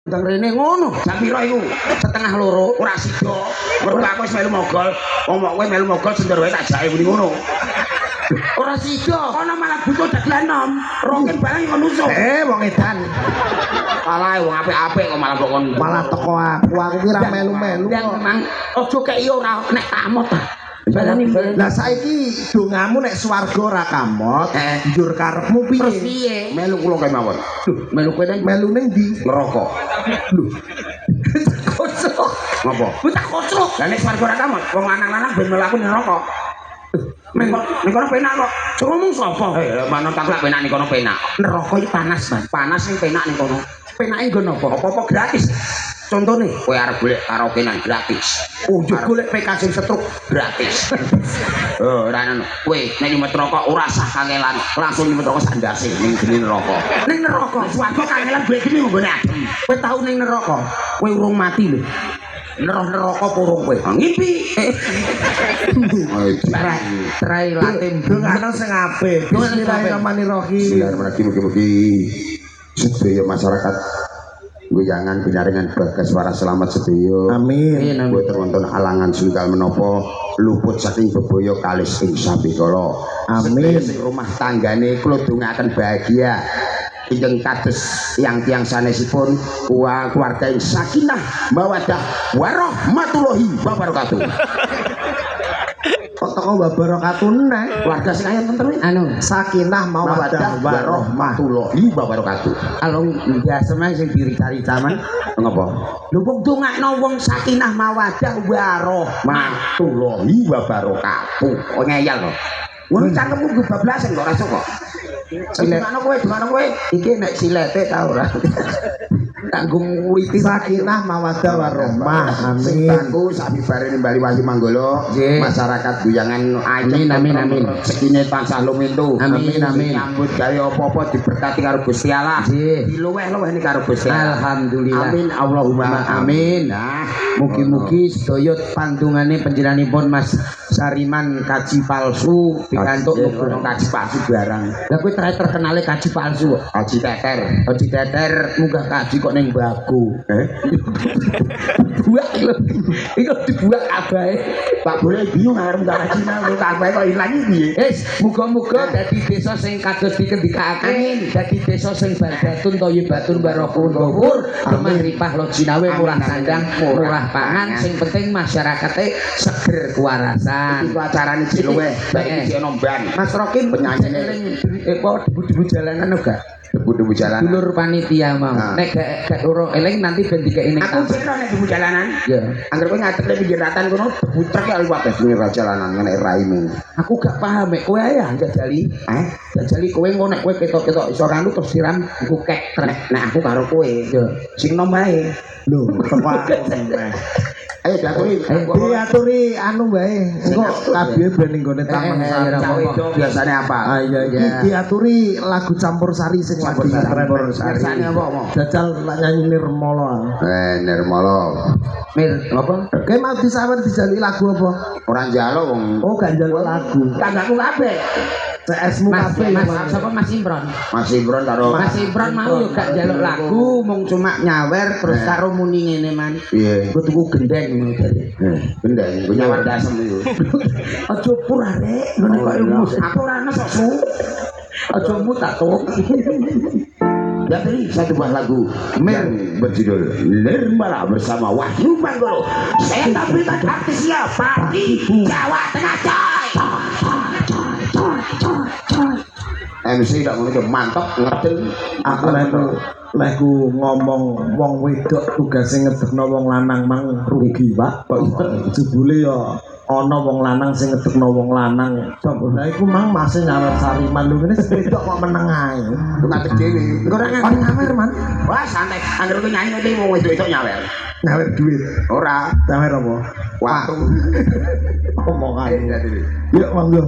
Ndang rene ngono. Jam pira iku? Setengah loro, ora sida. Mergo aku wis melu mogol. Wong kowe melu mogol sendiri wae tak jake muni ngono. Ora sida, kono malah butuh dagelan nom. Rongken barang ngono usuk. Wong edan. Salah wong apik-apik kok malah kok kon. Malah teko aku ki ra melu-melu. Yang memang aja kei ora nek kamot ta. Balani. Lah saiki dongamu nek swarga ora kamot, njur karepmu piye? Terus piye? Melu kula kae mawon. Duh, melu kowe nang Melu ning ndi? neraka. Lho. Kocok. Ngopo? Buta kocok. Lah nek swarga ora kamot, wong lanang-lanang ben mlaku neraka. Ning kono penak kok. Sing ngomong sapa? Manut tak lak penak ning kono penak. Neraka iki panas, Mas. Panas sing penak ning kono. Penake nggo napa? Apa-apa gratis. Contone, kowe arep golek karaoke nang gratis. Oh, yo golek PK sing setruk gratis. Oh, ora ngono. Kowe nek nyumet neraka ora usah kangelan, langsung nyumet neraka sandase ning geni neraka. Ning neraka, swarga kangelan golek geni nggone adem. Kowe tau ning neraka, kowe urung mati lho. Neraka porong kowe. Ngimpi. Trai latim Dongane sing apik. Bismillahirrahmanirrahim. Bismillahirrahmanirrahim. Mugi-mugi sedaya masyarakat goyangan penyaringan bagas para selamat sedaya. Amin. Boten wonten alangan sunggal menapa luput saking bebaya kalis ing sabikala. Amin. Sing rumah tanggane kula dongaaken bahagia. Ingkang kados tiang-tiang sanesipun keluarga ing sakinah mawaddah warahmatullahi wabarakatuh. Kok teko babarakatuh neh. Keluarga sing ayat tentu Sakinah mawaddah warahmah. warahmatullahi wabarakatuh. Alung biasa mah sing diri-cari zaman. Ngapa? Lho wong dongakno wong sakinah mawaddah Warahmatullahi wabarakatuh. Oh ngeyel to. Ngono cangkemmu bablasan kok ora kok. Gimana kowe? Iki nek silete ta ora? Kanggo ngwiti Sakinah mawaddah warahmah. Sing Amin. bangku sapi barene Bali Wahyu Manggala, masyarakat Guyangan Amin, amin, amin. Sekine tansah lumintu. Amin, amin. Nyambut gawe apa-apa diberkati karo Gusti Allah. Nggih. Diluweh-luwehne karo Gusti Allah. Alhamdulillah. Amin Allahumma amin. Nah, Mugi-mugi sedaya pandungane panjenenganipun Mas Sariman kaji palsu pikantuk nugroho kaji palsu barang. Lah kowe terkenale kaji palsu. Haji Teter. Haji Teter munggah kaji kok ning Bago. Buak lho. Iku dibuak kabahe. Pak boleh bingung arep kaji nang kabeh kok ilang iki. Muga-muga dadi desa sing kados dikendikake, dadi desa sing balbatun thayyibun barakun ghafur, kemaripah lojinawe murah sandang, murah pangan, sing penting masyarakate seger kewarasan. Iku acarane diluweh, bae iki ono ban. Mas Rokin Penyanyine. debu-debu jalanan enggak? Debu-debu jalanan. Dulur panitia mau. Nek gak urung eling nanti ben dikeki ning Aku sira nek debu jalanan. Ya. Angger kowe ngadep ning pinggir ratan kono debu truk ya liwat pinggir jalanan nek raimu. Aku gak paham mek kowe ae jajali. Jajali kowe engko nek kowe ketok-ketok iso kanu terus siram iku kek trek. Nek aku karo kowe, Ya. sing nom bae. Lho, tepak. Ayo Diaturi anu wae. Engko kabeh ben ning gone taman sari. Biasane apa? Iya, iki diaturi lagu campur sari sing lagi Campur sari. Biasane apa? Jajal nyanyi Nirmala. Nirmala. Mir apa? Kowe mau disawer dijali lagu apa? Ora njaluk wong. Oh, gak njaluk lagu. Tanggaku kabeh. CS-mu kabeh. Sapa Mas Imron? Mas Imron karo Mas Imron mau yo gak njaluk lagu, mung cuma nyawer terus karo muni ngene man. Iya. Ku tuku gendeng ngono tadi. Bendeng, punya dasem iku. Aja pura rek, ngene kok ilmu. Aku ora ana sok su. Aja mu tak tok. Ya tadi satu buah lagu yang berjudul Nirmala bersama Wahyu Manggala. Saya tampilkan artisnya Pati Jawa Tengah coy. MC tak ngono mantap ngerti. Aku leku ngomong wong wedok tugase ngedekno wong lanang mang rugi, Pak. Kok jebule ya ana wong lanang sing ngedekno wong lanang. Lah iku mang masih nyawer Sariman lho ngene wedok kok meneng ae. Ngadeg dhewe. Ora Nyawer, Man. Wah santai. Angger kowe nyanyi iki wong wedok nyawer. Nyawer duit. Ora. Nyawer apa? Waktu. Omongan. Yuk, monggo.